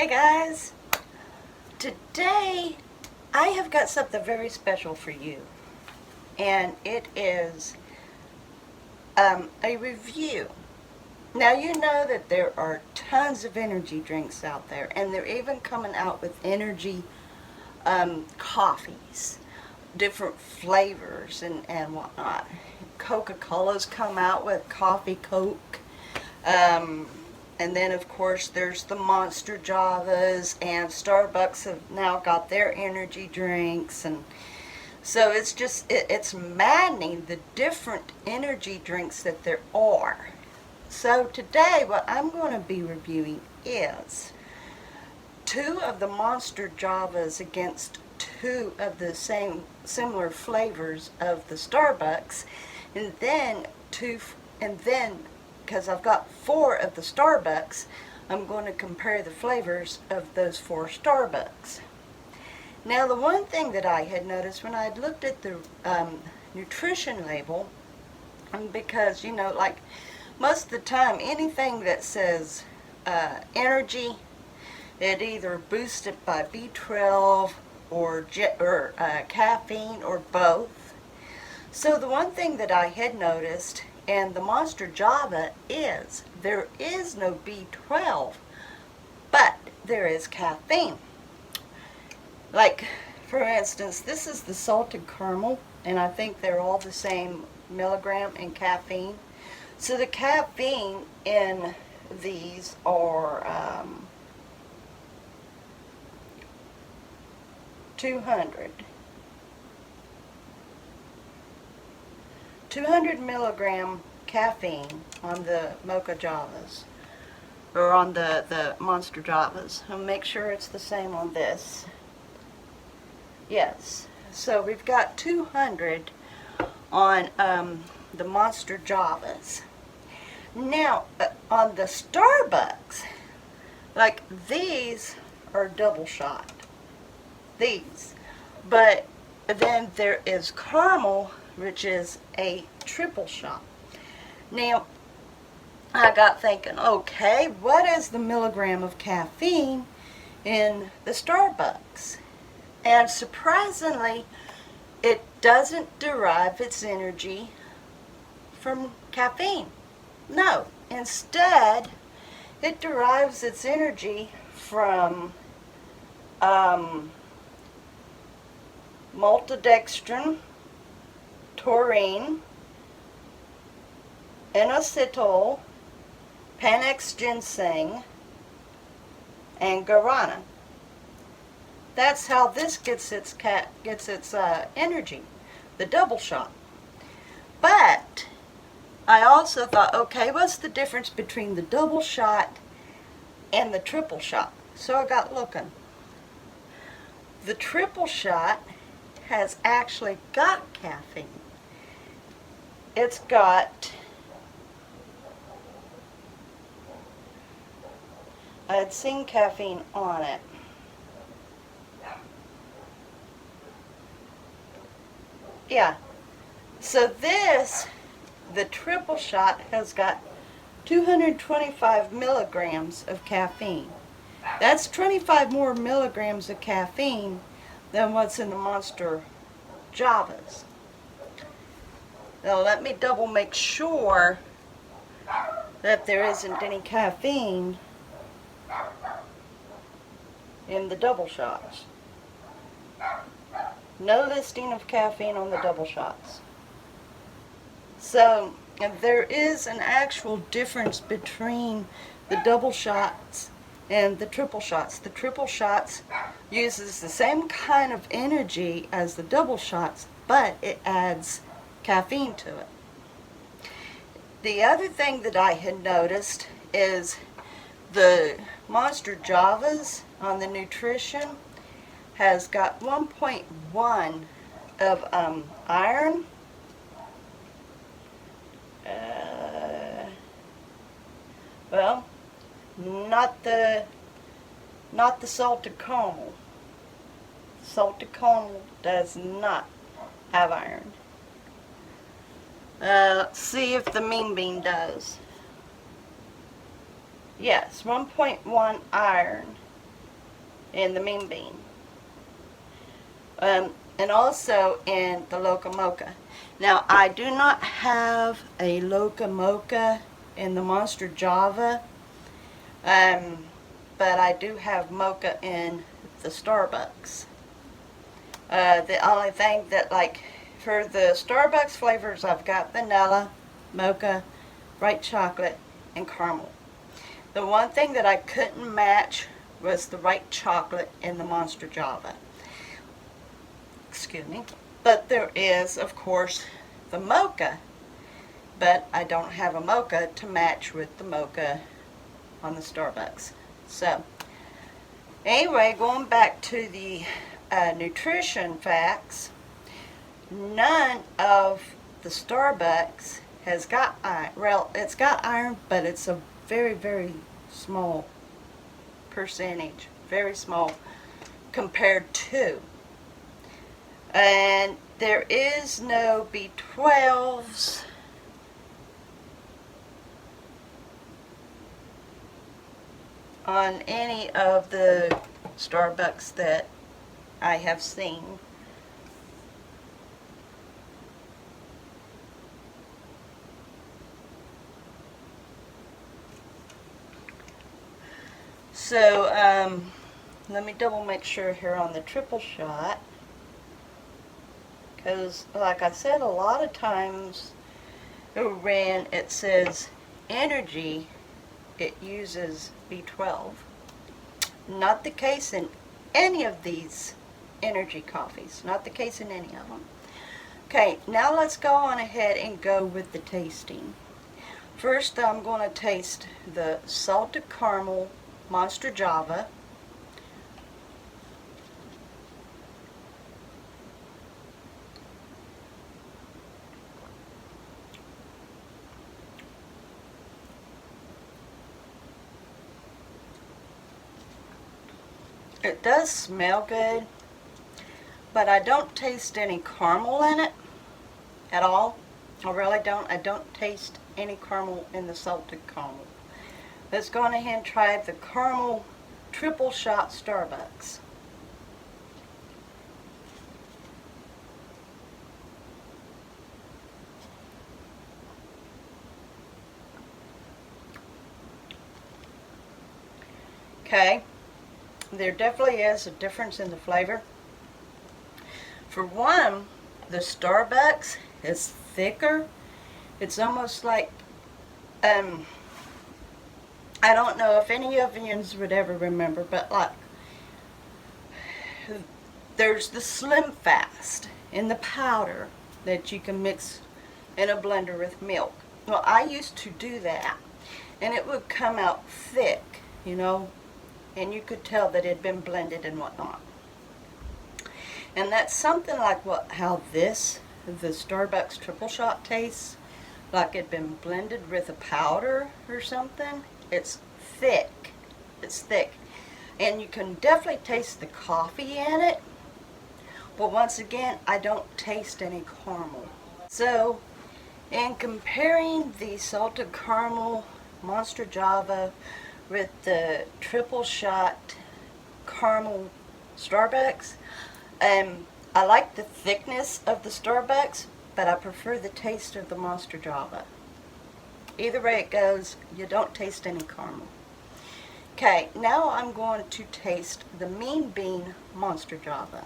Hey guys, today I have got something very special for you, and it is a review. Now you know that there are tons of energy drinks out there, and they're even coming out with energy coffees, different flavors and whatnot. Coca-Cola's come out with Coffee Coke. And then, of course, there's the Monster JAVAS, and Starbucks have now got their energy drinks. And so it's just, it's maddening the different energy drinks that there are. So today, what I'm going to be reviewing is 2 of the Monster JAVAS against 2 of the similar flavors of the Starbucks, and then because I've got 4 of the Starbucks, I'm going to compare the flavors of those 4 Starbucks. Now, the one thing that I had noticed when I had looked at the nutrition label, because, you know, like most of the time, anything that says energy, it either boosted by B12 or caffeine or both. So the one thing that I had noticed, and the Monster Java, is there is no B12, but there is caffeine. Like, for instance, this is the salted caramel, and I think they're all the same milligram in caffeine. So the caffeine in these are 200 milligram caffeine on the Mocha JAVAS, or on the Monster JAVAS. I'll make sure it's the same on this. Yes, so we've got 200 on the Monster JAVAS. Now, on the Starbucks, like these are double shot. These. But then there is caramel, which is a triple shot. Now, I got thinking, okay, what is the milligram of caffeine in the Starbucks? And surprisingly, it doesn't derive its energy from caffeine. No, instead, it derives its energy from maltodextrin, taurine, inositol, panax ginseng, and guarana. That's how this gets its energy, the double shot. But I also thought, okay, what's the difference between the double shot and the triple shot? So I got looking. The triple shot has actually got caffeine. It's got, I had seen caffeine on it. Yeah, so this, the triple shot, has got 225 milligrams of caffeine. That's 25 more milligrams of caffeine than what's in the Monster JAVAS. Now let me double make sure that there isn't any caffeine in the double shots. No listing of caffeine on the double shots. So there is an actual difference between the double shots and the triple shots. The triple shots uses the same kind of energy as the double shots, but it adds caffeine to it. The other thing that I had noticed is the Monster JAVAS on the nutrition has got 1.1 of iron, well, not the salted caramel. Salted caramel does not have iron. Let's see if the Mean Bean does. Yes, 1.1 iron. in the Mean Bean. And also in the Loca Mocha. Now, I do not have a Loca Mocha in the Monster Java, but I do have Mocha in the Starbucks. The only thing that, like, for the Starbucks flavors, I've got vanilla, mocha, white chocolate, and caramel. The one thing that I couldn't match was the white chocolate in the Monster Java. Excuse me. But there is, of course, the mocha, but I don't have a mocha to match with the mocha on the Starbucks. So, anyway, going back to the nutrition facts, none of the Starbucks has got iron. Well, it's got iron, but it's a very, very small percentage. Very small compared to. And there is no B12s. On any of the Starbucks that I have seen. So, let me double make sure here on the triple shot. Because, like I said, a lot of times when it says energy, it uses B12. Not the case in any of these energy coffees. Not the case in any of them. Okay, now let's go on ahead and go with the tasting. First, I'm going to taste the salted caramel Monster Java. It does smell good, but I don't taste any caramel in it at all. I really don't. I don't taste any caramel in the salted caramel. Let's go on ahead and try the caramel triple shot Starbucks. Okay. There definitely is a difference in the flavor. For one, the Starbucks is thicker. It's almost like, I don't know if any of you would ever remember, but like, there's the Slim Fast in the powder that you can mix in a blender with milk. Well, I used to do that, and it would come out thick, you know, and you could tell that it had been blended and whatnot. And that's something like how the Starbucks triple shot tastes, like it'd been blended with a powder or something. It's thick. It's thick. And you can definitely taste the coffee in it. But once again, I don't taste any caramel. So, in comparing the salted caramel Monster Java with the triple shot caramel Starbucks, I like the thickness of the Starbucks, but I prefer the taste of the Monster Java. Either way it goes, you don't taste any caramel. Okay, now I'm going to taste the Mean Bean Monster Java.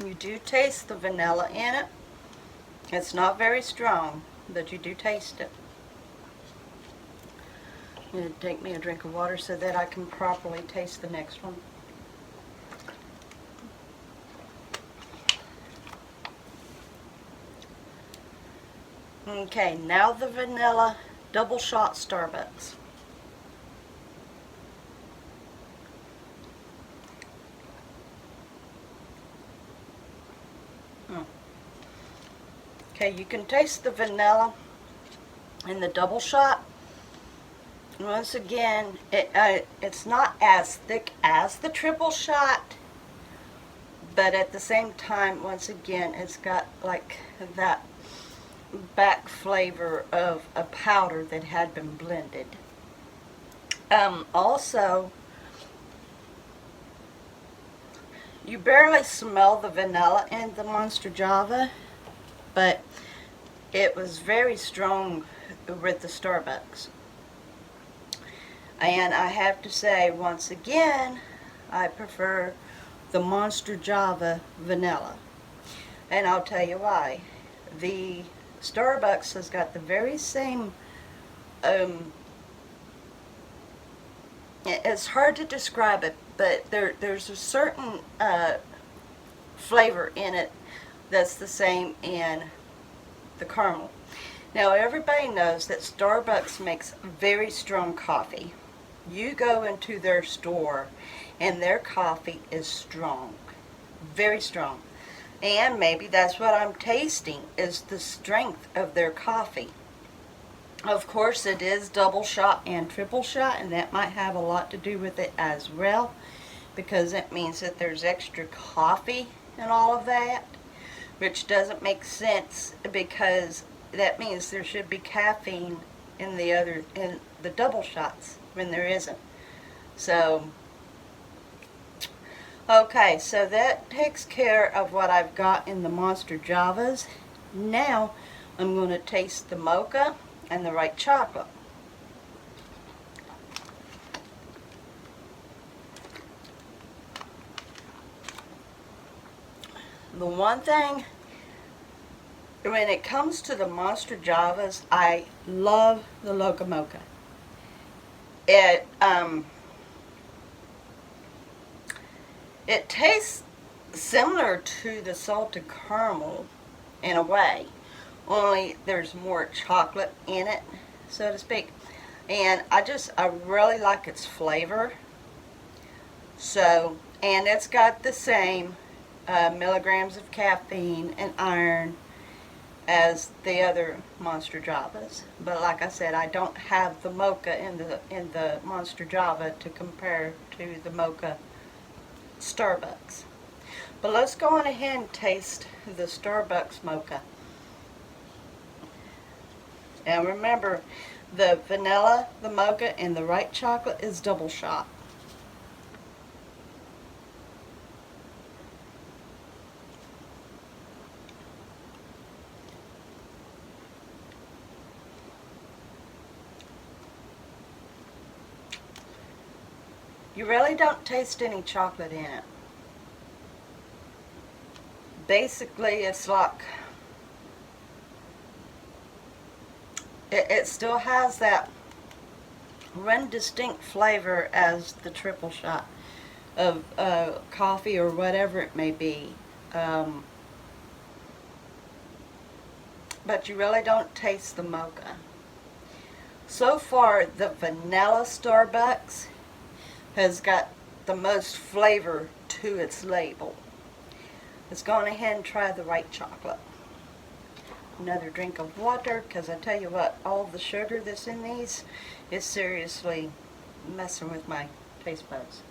You do taste the vanilla in it. It's not very strong, but you do taste it. I'm going to take me a drink of water so that I can properly taste the next one. Okay, now the vanilla double shot Starbucks. Okay, you can taste the vanilla in the double shot. Once again, it's not as thick as the triple shot, but at the same time, once again, it's got like that back flavor of a powder that had been blended. Also, you barely smell the vanilla in the Monster Java, but it was very strong with the Starbucks. And I have to say, once again, I prefer the Monster Java vanilla. And I'll tell you why. The Starbucks has got the very same, it's hard to describe it, but there's a certain flavor in it that's the same in the caramel. Now everybody knows that Starbucks makes very strong coffee. You go into their store and their coffee is strong, very strong. And maybe that's what I'm tasting, is the strength of their coffee. Of course, it is double shot and triple shot, and that might have a lot to do with it as well, because it means that there's extra coffee and all of that, which doesn't make sense, because that means there should be caffeine in the double shots when there isn't. So, okay, so that takes care of what I've got in the Monster Javas. Now I'm going to taste the Mocha and the white chocolate. The one thing, when it comes to the Monster Javas, I love the Loca Mocha. It tastes similar to the salted caramel in a way, only there's more chocolate in it, so to speak. And I really like its flavor. So, and it's got the same milligrams of caffeine and iron as the other Monster Javas. But like I said, I don't have the Mocha in the Monster Java to compare to the Mocha Starbucks. But let's go on ahead and taste the Starbucks Mocha. And remember, the vanilla, the Mocha, and the white chocolate is double shot. You really don't taste any chocolate in it. Basically, it's like, it still has that one distinct flavor as the triple shot of coffee or whatever it may be. But you really don't taste the Mocha. So far, the vanilla Starbucks has got the most flavor to its label. Let's go on ahead and try the white chocolate. Another drink of water, because I tell you what, all the sugar that's in these is seriously messing with my taste buds.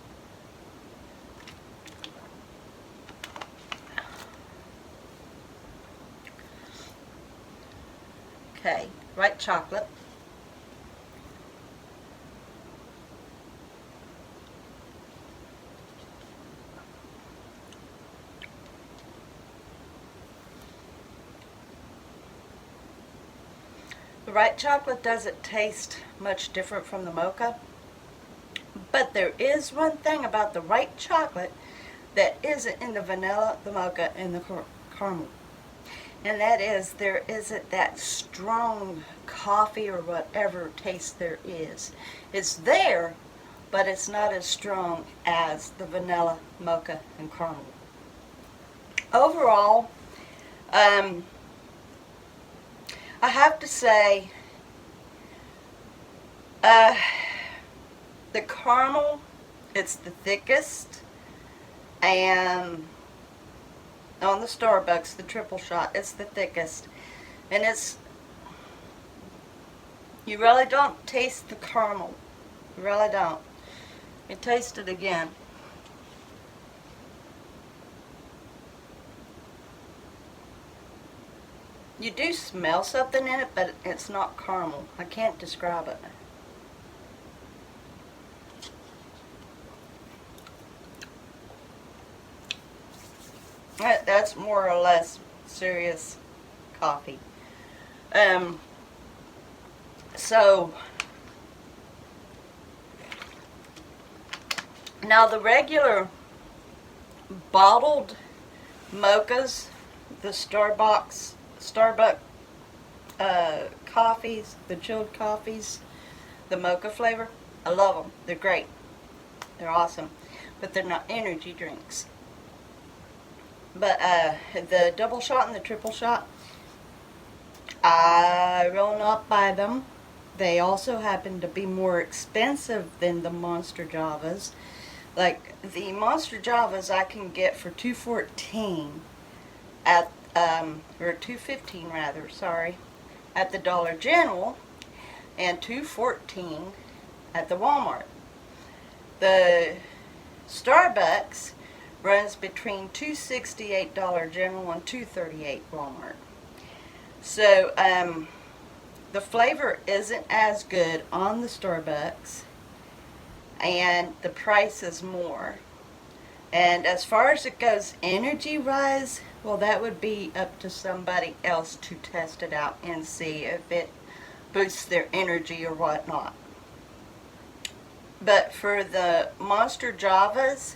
Okay, white chocolate. The white chocolate doesn't taste much different from the Mocha, but there is one thing about the white chocolate that isn't in the vanilla, the Mocha, and the caramel. And that is, there isn't that strong coffee or whatever taste there is. It's there, but it's not as strong as the vanilla, Mocha, and caramel. Overall, I have to say, the caramel, it's the thickest, and on the Starbucks, the triple shot, it's the thickest, and you really don't taste the caramel, you really don't. You taste it again. You do smell something in it, but it's not caramel. I can't describe it. That's more or less serious coffee. So now the regular bottled mochas, the Starbucks coffees, the chilled coffees, the mocha flavor, I love them. They're great. They're awesome. But they're not energy drinks. But the double shot and the triple shot, I will not buy them. They also happen to be more expensive than the Monster Javas. Like the Monster Javas I can get for $2.14 at or $2.15 rather, sorry, at the Dollar General, and $2.14 at the Walmart. The Starbucks runs between $2.68 Dollar General and $2.38 Walmart. So the flavor isn't as good on the Starbucks, and the price is more. And as far as it goes energy-wise, well, that would be up to somebody else to test it out and see if it boosts their energy or whatnot. But for the Monster Javas,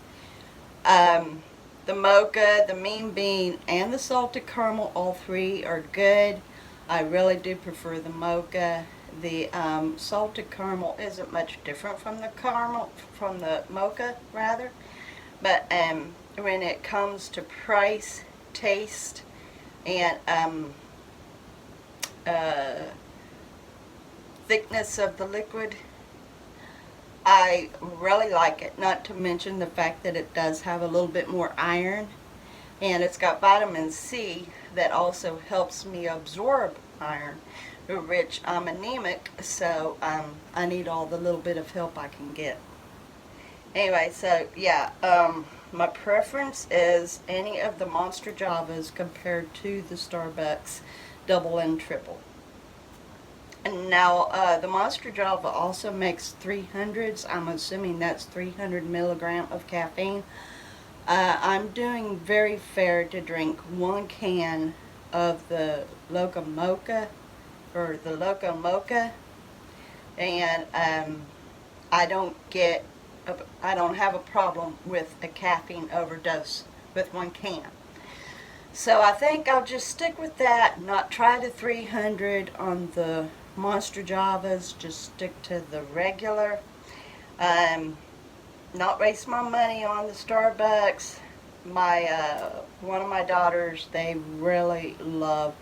the Mocha, the Mean Bean, and the Salted Caramel, all three are good. I really do prefer the Mocha. The Salted Caramel isn't much different from the Mocha, rather. But when it comes to price, taste, and thickness of the liquid, I really like it. Not to mention the fact that it does have a little bit more iron, and it's got vitamin C that also helps me absorb iron, which I'm anemic, so I need all the little bit of help I can get. Anyway, so yeah, my preference is any of the Monster Javas compared to the Starbucks double and triple. And now the Monster Java also makes 300s. I'm assuming that's 300 milligram of caffeine. I'm doing very fair to drink 1 can of the Loca Mocha, or the Loca Mocha, and I don't have a problem with a caffeine overdose with 1 can. So I think I'll just stick with that, not try the 300 on the Monster Javas, just stick to the regular. Not waste my money on the Starbucks. One of my daughters, they really love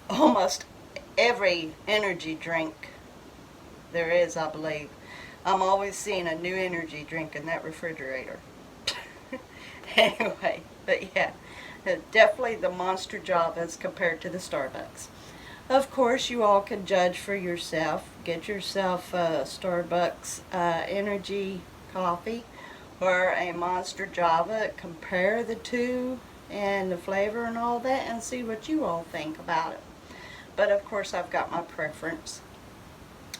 almost every energy drink there is, I believe. I'm always seeing a new energy drink in that refrigerator. Anyway, but yeah, definitely the Monster Javas compared to the Starbucks. Of course, you all can judge for yourself. Get yourself a Starbucks energy coffee or a Monster Java. Compare the two and the flavor and all that, and see what you all think about it. But of course, I've got my preference.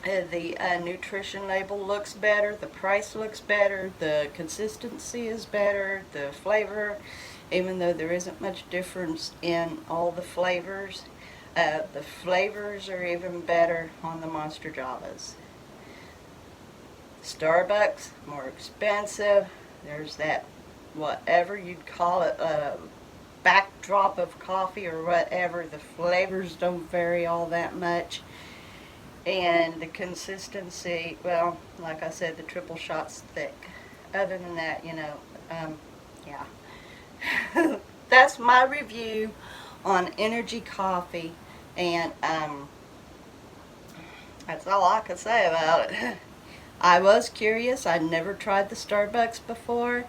The nutrition label looks better, the price looks better, the consistency is better, the flavor, even though there isn't much difference in all the flavors, the flavors are even better on the Monster Javas. Starbucks, more expensive. There's that, whatever you'd call it, backdrop of coffee or whatever. The flavors don't vary all that much. And the consistency, well, like I said, the triple shot's thick. Other than that, yeah. That's my review on energy coffee, and that's all I can say about it. I was curious. I'd never tried the Starbucks before,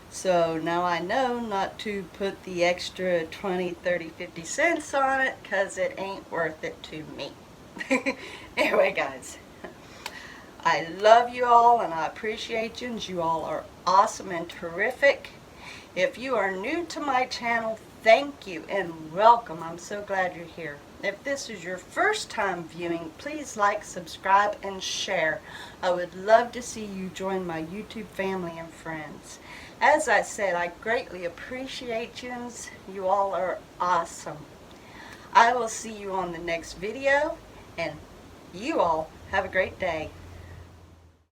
so now I know not to put the extra 20, 30, 50 cents on it, because it ain't worth it to me. Anyway, guys, I love you all, and I appreciate you, and you all are awesome and terrific. If you are new to my channel, thank you and welcome. I'm so glad you're here. If this is your first time viewing, please like, subscribe, and share. I would love to see you join my YouTube family and friends. As I said, I greatly appreciate you, and you all are awesome. I will see you on the next video, and you all have a great day.